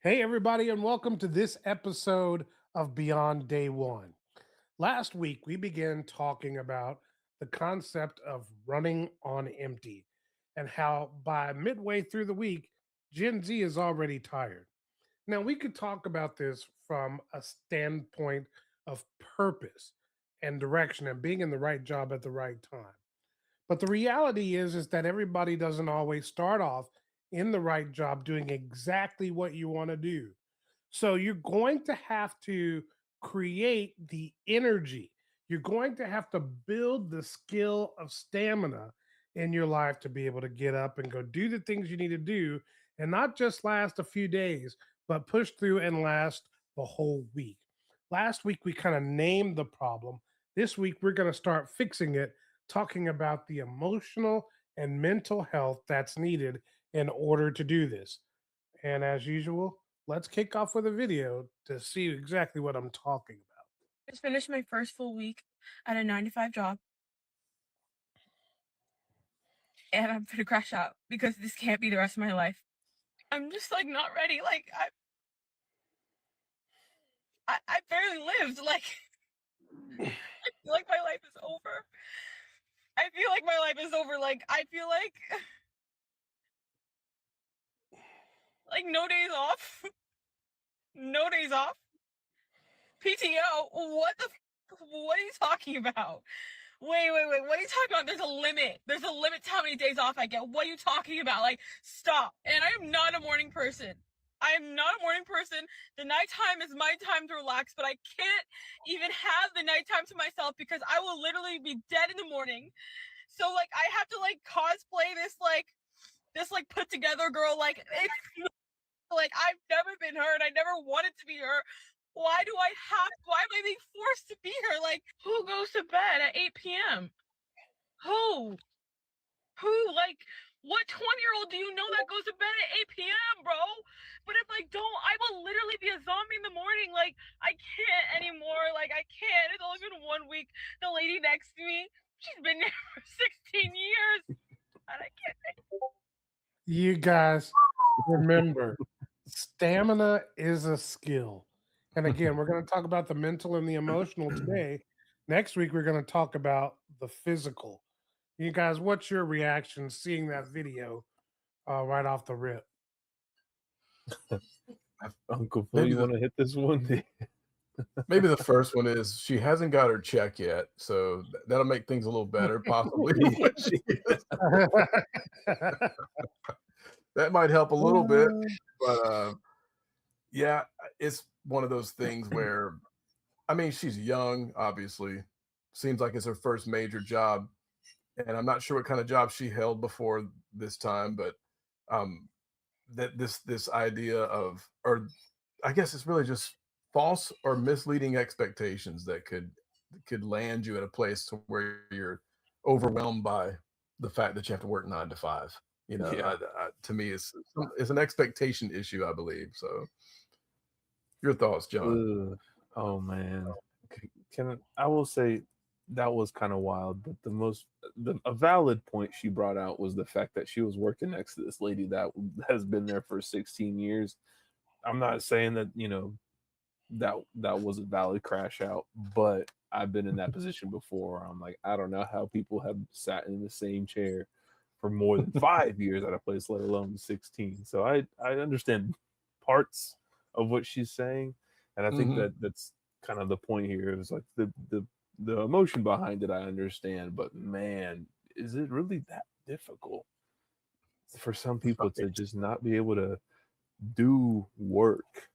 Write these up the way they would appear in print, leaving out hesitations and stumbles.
Hey, everybody, and welcome to this episode of Beyond Day One. Last week, we began talking about the concept of running on empty and how by midway through the week, Gen Z is already tired. Now, we could talk about this from a standpoint of purpose and direction and being in the right job at the right time. But the reality is that everybody doesn't always start off in the right job doing exactly what you want to do. So you're going to have to create the energy. You're going to have to build the skill of stamina in your life to be able to get up and go do the things you need to do and not just last a few days, but push through and last the whole week. Last week, we kind of named the problem. This week, we're going to start fixing it, talking about the emotional and mental health that's needed in order to do this. And as usual, let's kick off with a video to see exactly what I'm talking about. Just finished my first full week at a 9 to 5 job, and I'm gonna crash out because this can't be the rest of my life. I'm just like not ready. I barely lived. I feel like my life is over. I feel like my life is over. I feel like no days off. No days off. PTO. What are you talking about? Wait. What are you talking about? There's a limit. There's a limit to how many days off I get. What are you talking about? Like, stop. And I am not a morning person. I am not a morning person. The nighttime is my time to relax, but I can't even have the nighttime to myself because I will literally be dead in the morning. So I have to cosplay this put together girl. I've never been her and I never wanted to be her. Why am I being forced to be her? Like, who goes to bed at 8 p.m.? Who? Who? What 20-year-old do you know that goes to bed at 8 p.m., bro? But if I don't, I will literally be a zombie in the morning. I can't anymore. I can't. It's only been 1 week. The lady next to me, she's been there for 16 years. And I can't. You guys remember, stamina is a skill. And again, we're going to talk about the mental and the emotional today. Next week, we're going to talk about the physical. You guys, what's your reaction seeing that video right off the rip? Uncle Phil, Maybe you the want to hit this one? maybe the first one is she hasn't got her check yet, so that'll make things a little better, possibly. But that might help a little bit, but yeah, it's one of those things where, I mean, she's young, obviously. Seems like it's her first major job, and I'm not sure what kind of job she held before this time, but um, that this idea of, or I guess it's really just false or misleading expectations that could land you at a place to where you're overwhelmed by the fact that you have to work 9 to 5. Yeah. To me, it's an expectation issue, I believe. So, your thoughts, John? Ugh. Oh man. I will say that was kind of wild, but a valid point she brought out was the fact that she was working next to this lady that has been there for 16 years. I'm not saying that, that was a valid crash out, but I've been in that position before. I'm like, I don't know how people have sat in the same chair for more than 5 years at a place, let alone 16. So I understand parts of what she's saying, and I think Mhm. that's kind of the point here. It's like the emotion behind it I understand, but man, is it really that difficult for some people to just not be able to do work?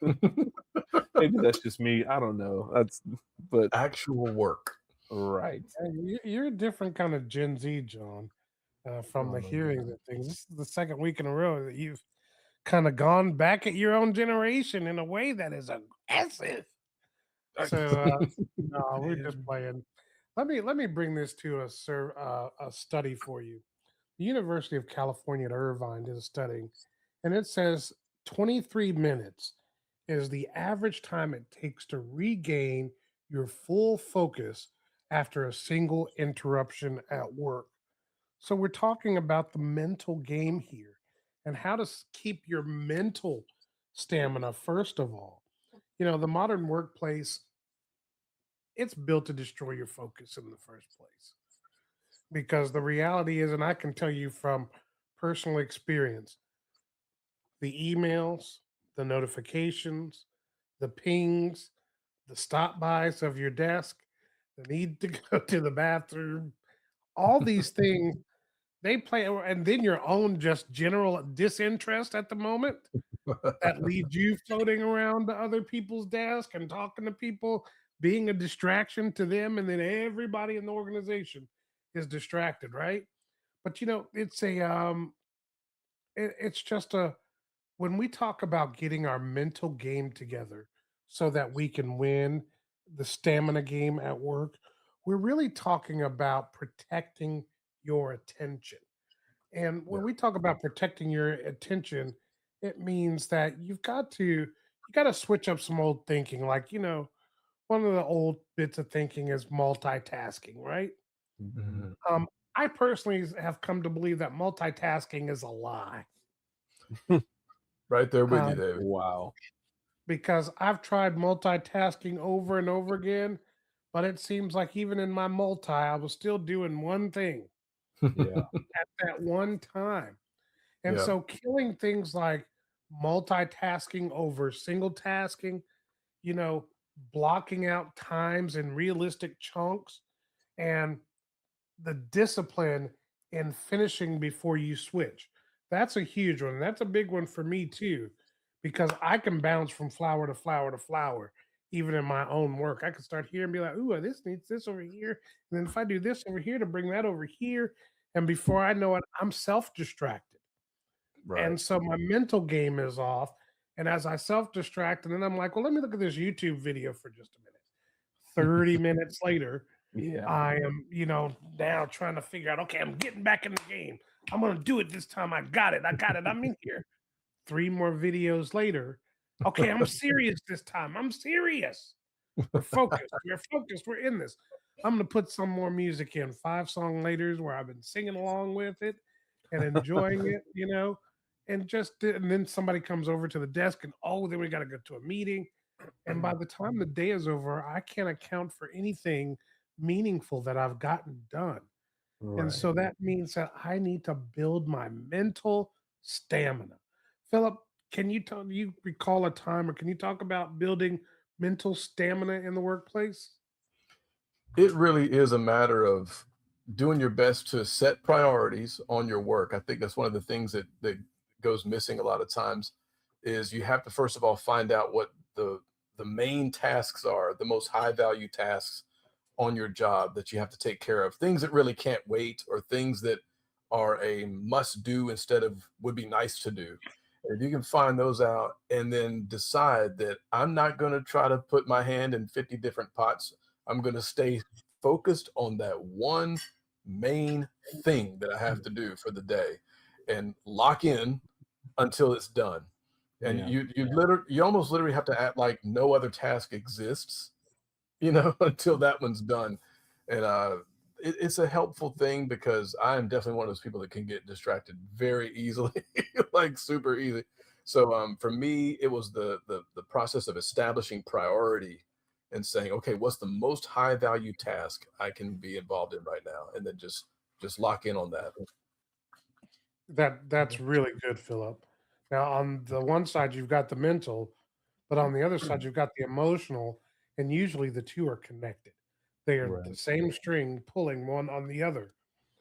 Maybe that's just me. I don't know. But Actual work. right. You're a different kind of Gen Z, John, from the Oh my hearings god. and things. This is the second week in a row that you've kind of gone back at your own generation in a way that is aggressive. So no, we're just Man. playing. Let me bring this to a study for you. The University of California at Irvine did a study, and it says 23 minutes is the average time it takes to regain your full focus after a single interruption at work. So we're talking about the mental game here and how to keep your mental stamina first of all. The modern workplace, it's built to destroy your focus in the first place. Because the reality is, and I can tell you from personal experience, the emails, the notifications, the pings, the stop bys of your desk, the need to go to the bathroom, all these things, they play, and then your own just general disinterest at the moment that leaves you floating around to other people's desk and talking to people, being a distraction to them, and then everybody in the organization is distracted, right? But it's just a when we talk about getting our mental game together so that we can win the stamina game at work, we're really talking about protecting your attention. And Yeah. when we talk about protecting your attention, it means that you got to switch up some old thinking. Like, one of the old bits of thinking is multitasking, right? Mhm. Mhm. Um, I personally have come to believe that multitasking is a lie. Right there with you, Um, David. Wow. because I've tried multitasking over and over again, but it seems like even in my multi, I was still doing one thing Yeah. at that one time. And Yeah. so killing things like multitasking over single tasking, you know, blocking out times in realistic chunks, and the discipline in finishing before you switch. That's a huge one. That's a big one for me too, because I can bounce from flower to flower to flower, even in my own work. I can start here and be like, ooh, this needs this over here. And then if I do this over here to bring that over here, and before I know it, I'm self distracted. Right. And so my mental game is off. And as I self distract, and then I'm like, well, let me look at this YouTube video for just a minute. 30 minutes later, Yeah. I am, now trying to figure out, okay, I'm getting back in the game. I'm going to do it this time. I got it. I got it. I'm in here. Three more videos later. Okay, I'm serious this time. I'm serious. We're focused. We're focused. We're in this. I'm going to put some more music in. 5 song later where I've been singing along with it and enjoying it, and then somebody comes over to the desk and, oh, then we got to go to a meeting. And by the time the day is over, I can't account for anything meaningful that I've gotten done. And Right. so that means that I need to build my mental stamina. Philip, you recall a time, or can you talk about building mental stamina in the workplace? It really is a matter of doing your best to set priorities on your work. I think that's one of the things that goes missing a lot of times is you have to first of all find out what the main tasks are, the most high value tasks on your job that you have to take care of. Things that really can't wait or things that are a must do instead of would be nice to do. And if you can find those out and then decide that I'm not going to try to put my hand in 50 different pots, I'm going to stay focused on that one main thing that I have to do for the day and lock in until it's done. And Yeah. you almost literally have to act like no other task exists, until that one's done. And it's a helpful thing because I am definitely one of those people that can get distracted very easily, like super easy. So for me, it was the process of establishing priority and saying, okay, what's the most high value task I can be involved in right now, and then just lock in on that. That's really good, Philip. Now, on the one side, you've got the mental, but on the other side, you've got the emotional, and usually the two are connected. They are the Right. same string pulling one on the other.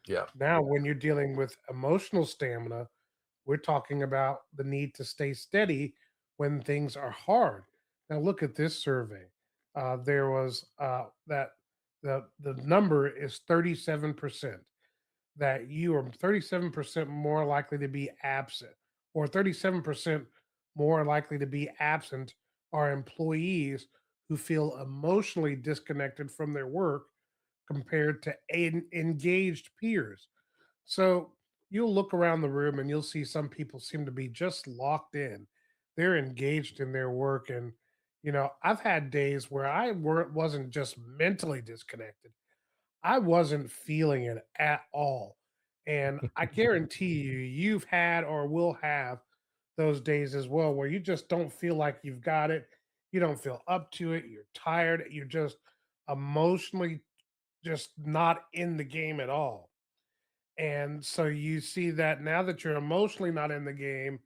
Yeah. Now, when you're dealing with emotional stamina, we're talking about the need to stay steady when things are hard. Now, look at this survey. There was that the number is 37%, that you are 37% more likely to be absent, or 37% more likely to be absent are employees who feel emotionally disconnected from their work compared to engaged peers. So you'll look around the room and you'll see some people seem to be just locked in. They're engaged in their work. And, I've had days where wasn't just mentally disconnected, I wasn't feeling it at all. And I guarantee you, you've had or will have those days as well where you just don't feel like you've got it. You don't feel up to it. You're tired. You're just emotionally just not in the game at all. And so you see that now that you're emotionally not in the game,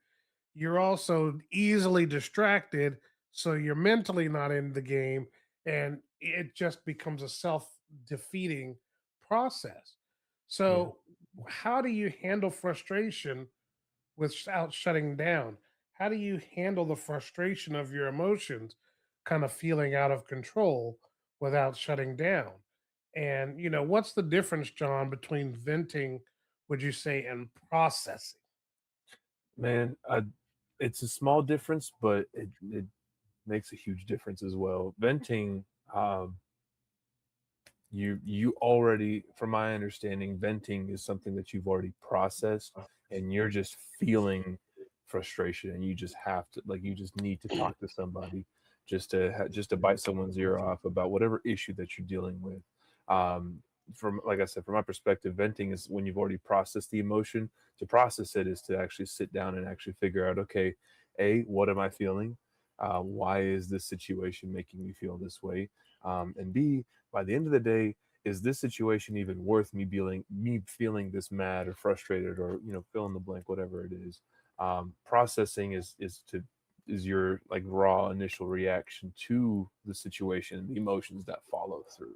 you're also easily distracted. So you're mentally not in the game. And it just becomes a self defeating process. Yeah. So, how do you handle frustration without shutting down? How do you handle the frustration of your emotions kind of feeling out of control without shutting down? And, what's the difference, John, between venting, would you say, and processing? Man, it's a small difference, but it makes a huge difference as well. Venting, um, you already, from my understanding, venting is something that you've already processed, and you're just feeling frustration, and you just have to, like, you just need to talk to somebody just to bite someone's ear off about whatever issue that you're dealing with. Um, from, like I said, from my perspective, venting is when you've already processed the emotion. To process it is to actually sit down and actually figure out, okay, A, what am I feeling? Why is this situation making me feel this way? And B, by the end of the day, is this situation even worth me feeling this mad or frustrated, or fill in the blank, whatever it is. Processing is your, like, raw initial reaction to the situation and the emotions that follow through.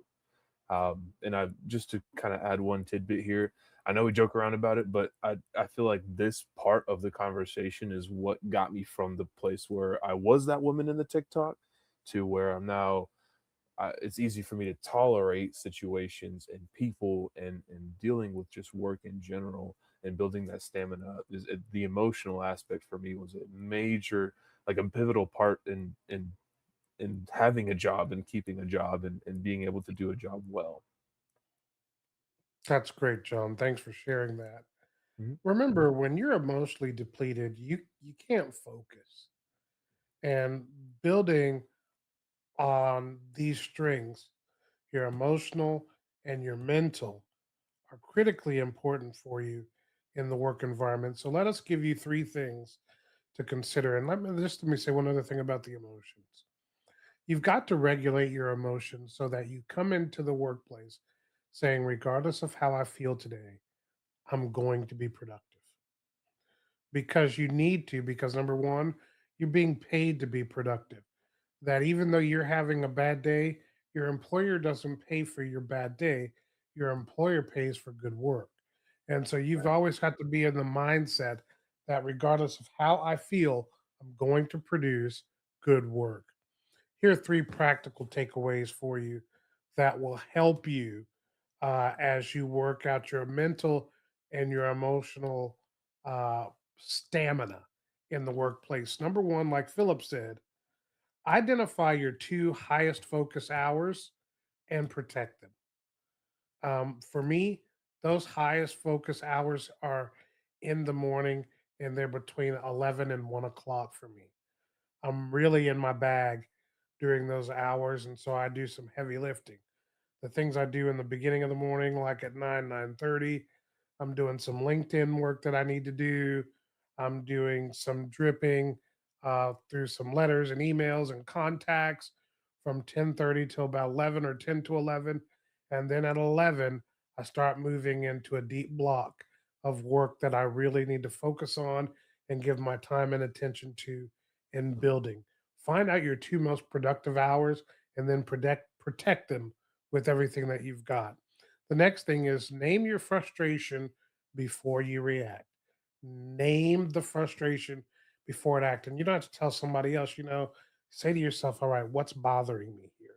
And I just to kind of add one tidbit here. I know we joke around about it, but I feel like this part of the conversation is what got me from the place where I was that woman in the TikTok to where I'm now. It's easy for me to tolerate situations and people, and dealing with just work in general, and building that stamina is the emotional aspect for me was a major, like, a pivotal part in having a job and keeping a job, and being able to do a job well. That's great, John. Thanks for sharing that. Mhm. Remember, when you're emotionally depleted, you can't focus. And building on these strings, your emotional and your mental, are critically important for you in the work environment. So let us give you three things to consider. And let me say one other thing about the emotions. You've got to regulate your emotions so that you come into the workplace saying, regardless of how I feel today, I'm going to be productive. Because you need to, because number one, you're being paid to be productive. That even though you're having a bad day, your employer doesn't pay for your bad day. Your employer pays for good work. And so you've always got to be in the mindset that regardless of how I feel, I'm going to produce good work. Here are three practical takeaways for you that will help you as you work out your mental and your emotional uh, stamina in the workplace. Number one, like Philip said, identify your two highest focus hours and protect them. For me, those highest focus hours are in the morning, and they're between 11 and 1 o'clock for me. I'm really in my bag during those hours, and so I do some heavy lifting. The things I do in the beginning of the morning, like at 9:30, I'm doing some LinkedIn work that I need to do. I'm doing some dripping through some letters and emails and contacts from 10:30 till about 11 or 10 to 11. And then at 11, I start moving into a deep block of work that I really need to focus on and give my time and attention to in building. Find out your two most productive hours and then protect them with everything that you've got. The next thing is name your frustration before you react. Name the frustration before it act. And you don't have to tell somebody else, say to yourself, all right, what's bothering me here?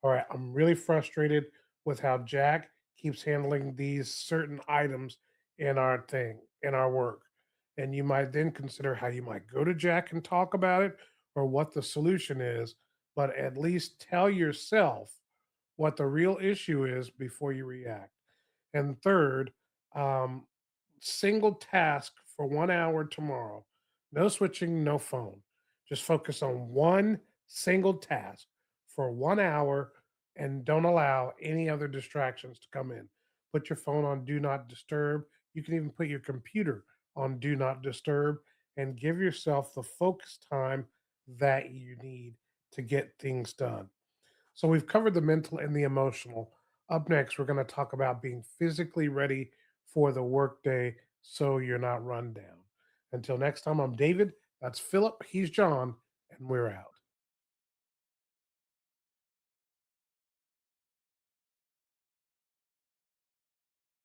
All right, I'm really frustrated with how Jack keeps handling these certain items in our work. And you might then consider how you might go to Jack and talk about it or what the solution is, but at least tell yourself what the real issue is before you react. And third, um, single task for 1 hour tomorrow. No switching, no phone. Just focus on one single task for 1 hour and don't allow any other distractions to come in. Put your phone on do not disturb. You can even put your computer on do not disturb and give yourself the focus time that you need to get things done. So we've covered the mental and the emotional. Up next, we're going to talk about being physically ready for the workday so you're not run down. Until next time, I'm David. That's Phillip. He's John, and we're out.